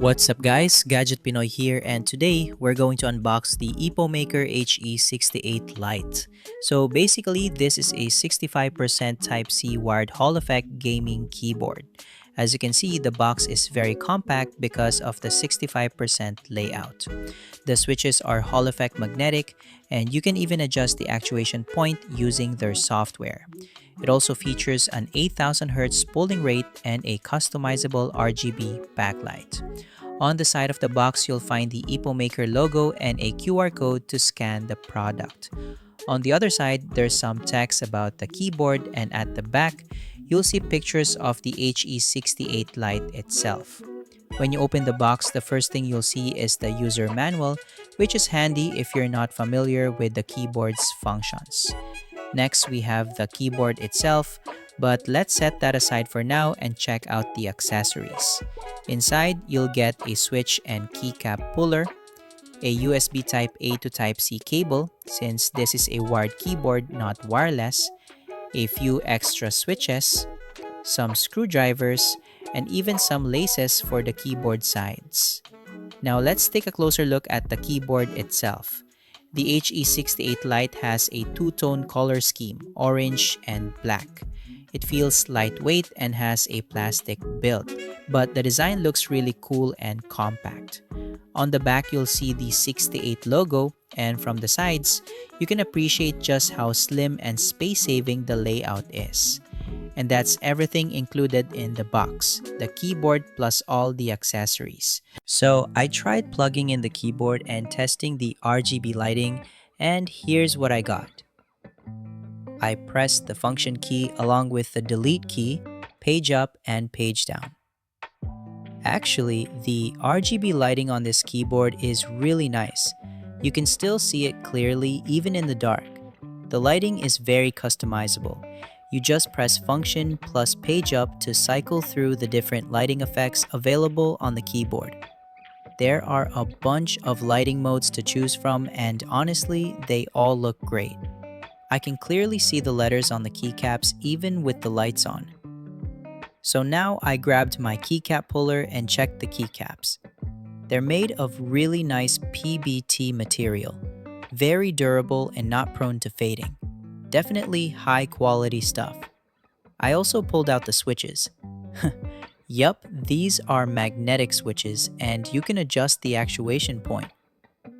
What's up guys, Gadget Pinoy here, and today we're going to unbox the EPOMAKER HE68 Lite. So basically this is a 65% Type-C wired Hall effect gaming keyboard. As you can see, the box is very compact because of the 65% layout. The switches are Hall effect magnetic, and you can even adjust the actuation point using their software. It also features an 8000 Hz polling rate and a customizable RGB backlight. On the side of the box, you'll find the EPOMAKER logo and a QR code to scan the product. On the other side, there's some text about the keyboard, and at the back, you'll see pictures of the HE68 Lite itself. When you open the box, the first thing you'll see is the user manual, which is handy if you're not familiar with the keyboard's functions. Next, we have the keyboard itself, but let's set that aside for now and check out the accessories. Inside, you'll get a switch and keycap puller, a USB Type-A to Type-C cable since this is a wired keyboard, not wireless, a few extra switches, some screwdrivers, and even some laces for the keyboard sides. Now let's take a closer look at the keyboard itself. The HE68 Lite has a two-tone color scheme, orange and black. It feels lightweight and has a plastic build, but the design looks really cool and compact. On the back, you'll see the 68 logo, and from the sides, you can appreciate just how slim and space-saving the layout is. And that's everything included in the box, the keyboard plus all the accessories. So I tried plugging in the keyboard and testing the RGB lighting, and here's what I got. I pressed the function key along with the delete key, page up and page down. Actually, the RGB lighting on this keyboard is really nice. You can still see it clearly even in the dark. The lighting is very customizable. You just press function plus page up to cycle through the different lighting effects available on the keyboard. There are a bunch of lighting modes to choose from, and honestly, they all look great. I can clearly see the letters on the keycaps even with the lights on. So now I grabbed my keycap puller and checked the keycaps. They're made of really nice PBT material, very durable and not prone to fading. Definitely high quality stuff. I also pulled out the switches. Yup, these are magnetic switches and you can adjust the actuation point.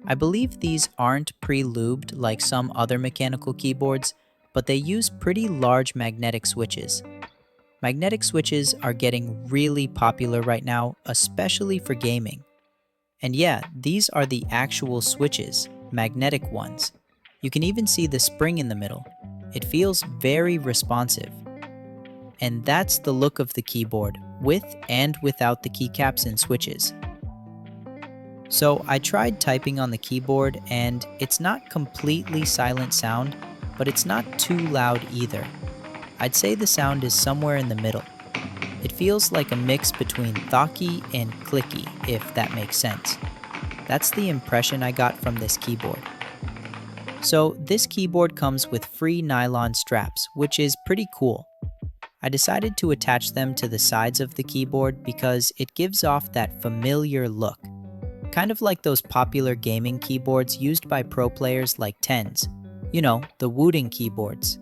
I believe these aren't pre-lubed like some other mechanical keyboards, but they use pretty large magnetic switches. Magnetic switches are getting really popular right now, especially for gaming. And yeah, these are the actual switches, magnetic ones. You can even see the spring in the middle. It feels very responsive. And that's the look of the keyboard, with and without the keycaps and switches. So I tried typing on the keyboard, and it's not completely silent sound, but it's not too loud either. I'd say the sound is somewhere in the middle. It feels like a mix between thocky and clicky, if that makes sense. That's the impression I got from this keyboard. So this keyboard comes with free nylon straps, which is pretty cool. I decided to attach them to the sides of the keyboard because it gives off that familiar look. Kind of like those popular gaming keyboards used by pro players like Tens. You know, the wooden keyboards.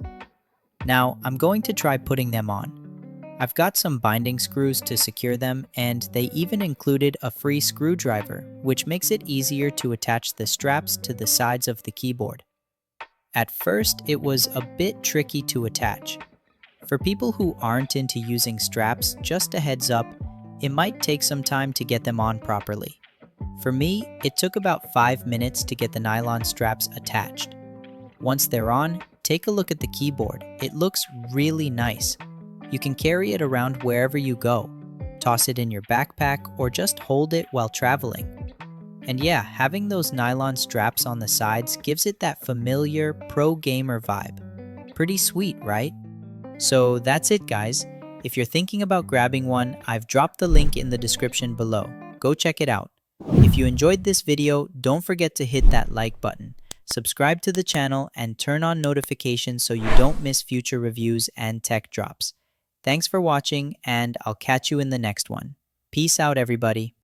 Now, I'm going to try putting them on. I've got some binding screws to secure them, and they even included a free screwdriver, which makes it easier to attach the straps to the sides of the keyboard. At first, it was a bit tricky to attach. For people who aren't into using straps, just a heads up, it might take some time to get them on properly. For me, it took about 5 minutes to get the nylon straps attached. Once they're on, take a look at the keyboard. It looks really nice. You can carry it around wherever you go, toss it in your backpack, or just hold it while traveling. And yeah, having those nylon straps on the sides gives it that familiar pro gamer vibe. Pretty sweet, right? So that's it guys. If you're thinking about grabbing one, I've dropped the link in the description below. Go check it out. If you enjoyed this video, don't forget to hit that like button. Subscribe to the channel and turn on notifications so you don't miss future reviews and tech drops. Thanks for watching, and I'll catch you in the next one. Peace out, everybody.